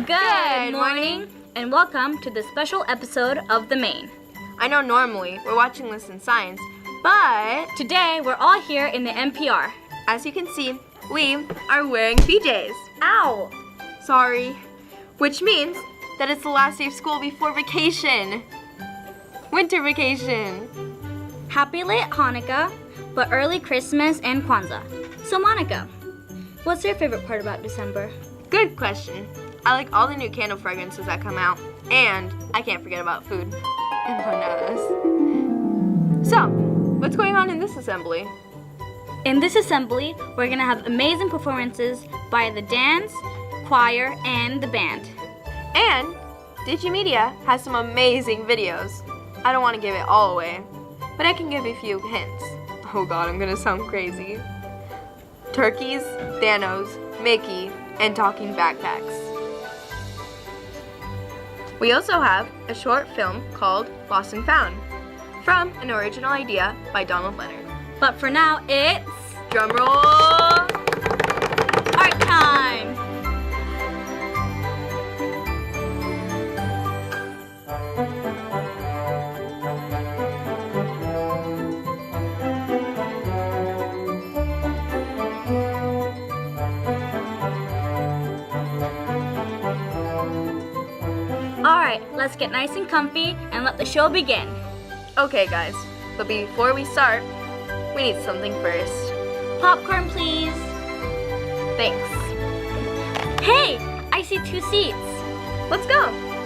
Good morning, and welcome to this special episode of The Main. I know normally we're watching Listen Science, but today we're all here in the NPR. As you can see, we are wearing PJs. Ow! Sorry. Which means that it's the last day of school before vacation. Winter vacation. Happy late Hanukkah, but early Christmas and Kwanzaa. So Monica, what's your favorite part about December? Good question. I like all the new candle fragrances that come out, and I can't forget about food. Empanadas. So, what's going on in this assembly? In this assembly, we're going to have amazing performances by the dance, choir, and the band. And Digimedia has some amazing videos. I don't want to give it all away, but I can give you a few hints. Oh god, I'm going to sound crazy. Turkeys, Thanos, Mickey, and talking backpacks. We also have a short film called Lost and Found, from an original idea by Donald Leonard. But for now, it's drumroll! art time! Alright, let's get nice and comfy and let the show begin. Okay guys, but before we start, we need something first. Popcorn, please. Thanks. Hey, I see 2 seats. Let's go!